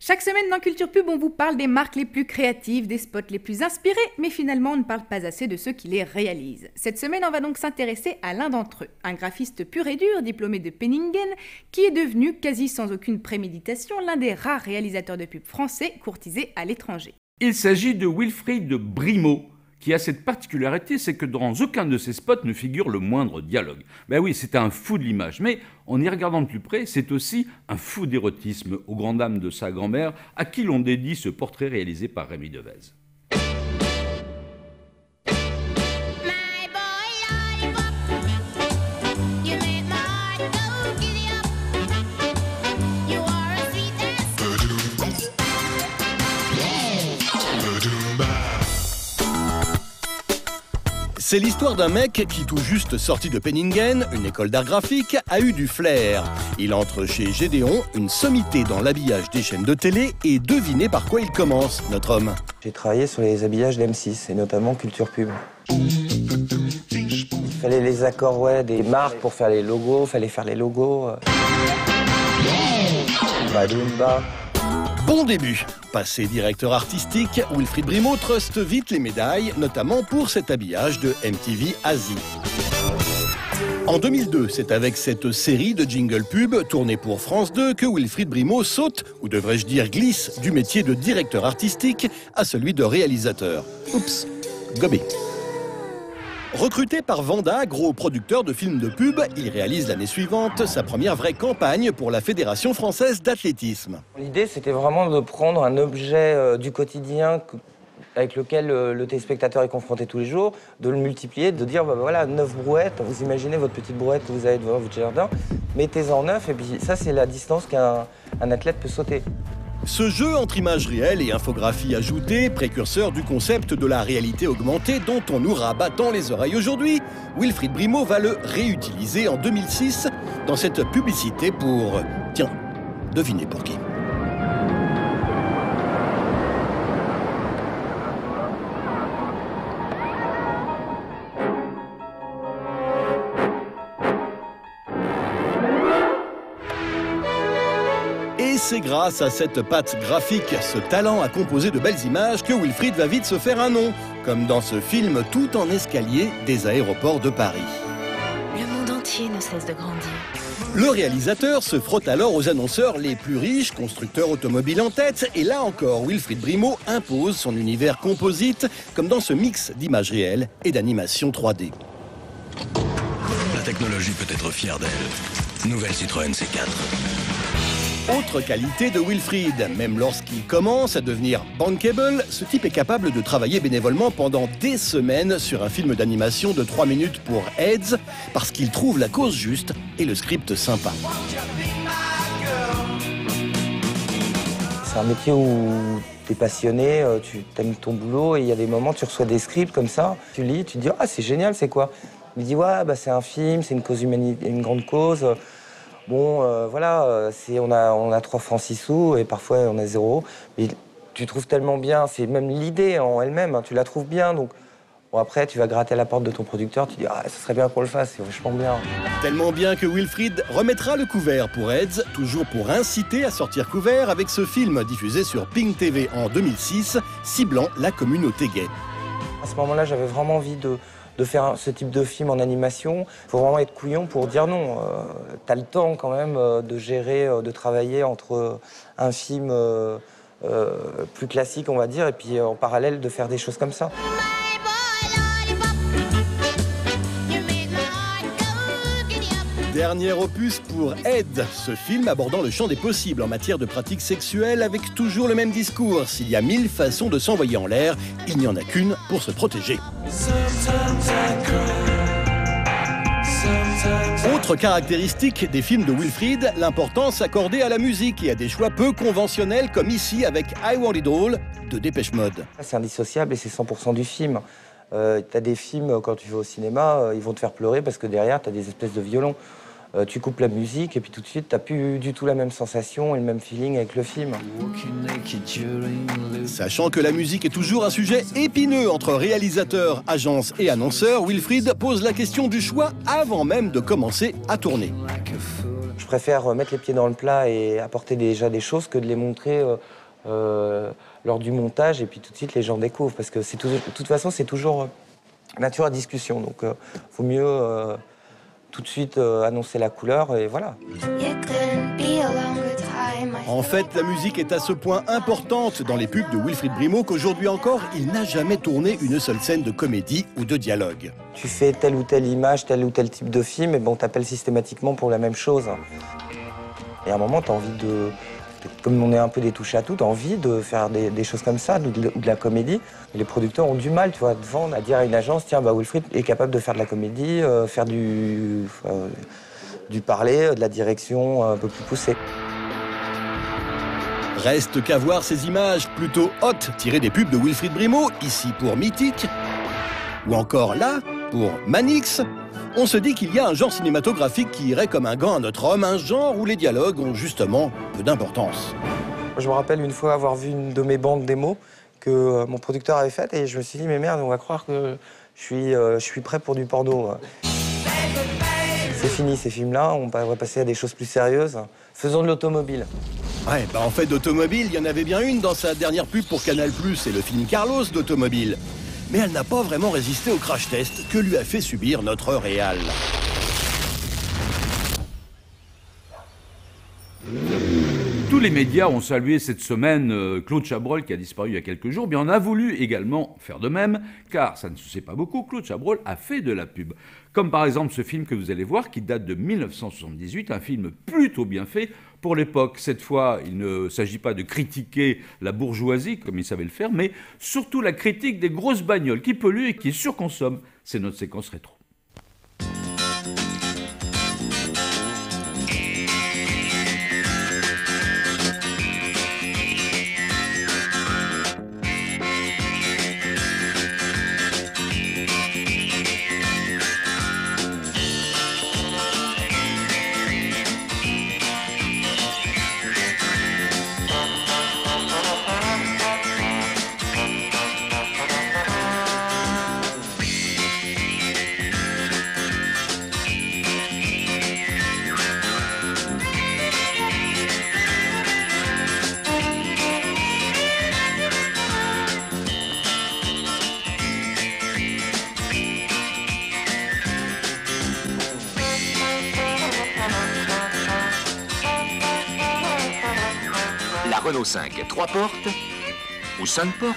Chaque semaine dans Culture Pub, on vous parle des marques les plus créatives, des spots les plus inspirés, mais finalement on ne parle pas assez de ceux qui les réalisent. Cette semaine, on va donc s'intéresser à l'un d'entre eux, un graphiste pur et dur, diplômé de Penningen, qui est devenu, quasi sans aucune préméditation, l'un des rares réalisateurs de pub français courtisés à l'étranger. Il s'agit de Wilfried Brimeau, qui a cette particularité, c'est que dans aucun de ses spots ne figure le moindre dialogue. Ben oui, c'est un fou de l'image, mais en y regardant de plus près, c'est aussi un fou d'érotisme, aux grandes dames de sa grand-mère, à qui l'on dédie ce portrait réalisé par Rémi Devez. C'est l'histoire d'un mec qui, tout juste sorti de Penningen, une école d'art graphique, a eu du flair. Il entre chez Gédéon, une sommité dans l'habillage des chaînes de télé, et devinez par quoi il commence, notre homme. J'ai travaillé sur les habillages d'M6, et notamment Culture Pub. Il fallait les accords des marques pour faire les logos, fallait faire les logos. Badoumba. Bon début. Passé directeur artistique, Wilfried Brimeau truste vite les médailles, notamment pour cet habillage de MTV Asie. En 2002, c'est avec cette série de jingle pub tournée pour France 2 que Wilfried Brimeau saute, ou devrais-je dire glisse, du métier de directeur artistique à celui de réalisateur. Oups, gobé. Recruté par Vanda, gros producteur de films de pub, il réalise l'année suivante sa première vraie campagne pour la Fédération française d'athlétisme. L'idée, c'était vraiment de prendre un objet du quotidien avec lequel le téléspectateur est confronté tous les jours, de le multiplier, de dire, voilà, 9 brouettes, vous imaginez votre petite brouette que vous avez devant votre jardin, mettez-en 9, et puis ça, c'est la distance qu'un athlète peut sauter. Ce jeu entre images réelles et infographie ajoutée, précurseur du concept de la réalité augmentée dont on nous rabat tant les oreilles aujourd'hui, Wilfried Brimeau va le réutiliser en 2006 dans cette publicité pour... Tiens, devinez pour qui. Et c'est grâce à cette patte graphique, ce talent à composer de belles images, que Wilfried va vite se faire un nom, comme dans ce film Tout en escalier des aéroports de Paris. Le monde entier ne cesse de grandir. Le réalisateur se frotte alors aux annonceurs les plus riches, constructeurs automobiles en tête, et là encore, Wilfried Brimeau impose son univers composite, comme dans ce mix d'images réelles et d'animation 3D. La technologie peut être fière d'elle. Nouvelle Citroën C4. Autre qualité de Wilfried, même lorsqu'il commence à devenir bankable, ce type est capable de travailler bénévolement pendant des semaines sur un film d'animation de 3 minutes pour Heads, parce qu'il trouve la cause juste et le script sympa. C'est un métier où tu es passionné, tu aimes ton boulot, et il y a des moments, tu reçois des scripts comme ça, tu lis, tu te dis « Ah, c'est génial, c'est quoi ?» Il me dit « Ouais, c'est un film, c'est une cause humanitaire, une grande cause. » Bon, voilà, on a 3 francs 6 sous et parfois on a 0. Mais tu trouves tellement bien, c'est même l'idée en elle-même, hein, tu la trouves bien. Donc bon, après, tu vas gratter à la porte de ton producteur, tu dis « Ah, ça serait bien qu'on le fasse, c'est vachement bien. » Tellement bien que Wilfried remettra le couvert pour Heads, toujours pour inciter à sortir couvert avec ce film diffusé sur Pink TV en 2006, ciblant la communauté gay. À ce moment-là, j'avais vraiment envie de faire ce type de film en animation. Il faut vraiment être couillon pour dire non. T'as le temps quand même de gérer, de travailler entre un film plus classique, on va dire, et puis en parallèle de faire des choses comme ça. Dernier opus pour Ed, ce film abordant le champ des possibles en matière de pratiques sexuelles avec toujours le même discours. S'il y a 1000 façons de s'envoyer en l'air, il n'y en a qu'une pour se protéger. Autre caractéristique des films de Wilfried, l'importance accordée à la musique et à des choix peu conventionnels comme ici avec I Want It All de Dépêche Mode. C'est indissociable et c'est 100% du film. T'as des films, quand tu vas au cinéma, ils vont te faire pleurer parce que derrière, t'as des espèces de violons. Tu coupes la musique et puis tout de suite, t'as plus du tout la même sensation et le même feeling avec le film. Sachant que la musique est toujours un sujet épineux entre réalisateurs, agences et annonceurs, Wilfried pose la question du choix avant même de commencer à tourner. Je préfère mettre les pieds dans le plat et apporter déjà des choses que de les montrer lors du montage et puis tout de suite les gens découvrent. Parce que de toute façon, c'est toujours nature à discussion. Donc, vaut mieux tout de suite annoncer la couleur et voilà. En fait, la musique est à ce point importante dans les pubs de Wilfried Brimeau qu'aujourd'hui encore, il n'a jamais tourné une seule scène de comédie ou de dialogue. Tu fais telle ou telle image, tel ou tel type de film, et bon, t'appelles systématiquement pour la même chose. Et à un moment, t'as envie de... Comme on est un peu des touches à tout, t'as envie de faire des choses comme ça, ou de la comédie. Et les producteurs ont du mal, tu vois, de vendre, à dire à une agence, tiens, bah, Wilfried est capable de faire de la comédie, faire du parler, de la direction un peu plus poussée. Reste qu'à voir ces images plutôt hautes tirées des pubs de Wilfried Brimeau, ici pour Mythique, ou encore là, pour Manix. On se dit qu'il y a un genre cinématographique qui irait comme un gant à notre homme, un genre où les dialogues ont justement peu d'importance. Je me rappelle une fois avoir vu une de mes bandes démos que mon producteur avait faite et je me suis dit, mais merde, on va croire que je suis prêt pour du porno. C'est fini ces films-là, on va passer à des choses plus sérieuses. Faisons de l'automobile. Ouais, bah en fait d'automobile, il y en avait bien une dans sa dernière pub pour Canal+, et le film Carlos d'automobile. Mais elle n'a pas vraiment résisté au crash test que lui a fait subir notre réal. Tous les médias ont salué cette semaine Claude Chabrol qui a disparu il y a quelques jours, mais on a voulu également faire de même, car ça ne se sait pas beaucoup, Claude Chabrol a fait de la pub. Comme par exemple ce film que vous allez voir, qui date de 1978, un film plutôt bien fait pour l'époque. Cette fois, il ne s'agit pas de critiquer la bourgeoisie, comme il savait le faire, mais surtout la critique des grosses bagnoles qui polluent et qui surconsomment. C'est notre séquence rétro. La Renault 5, 3 portes ou 5 portes?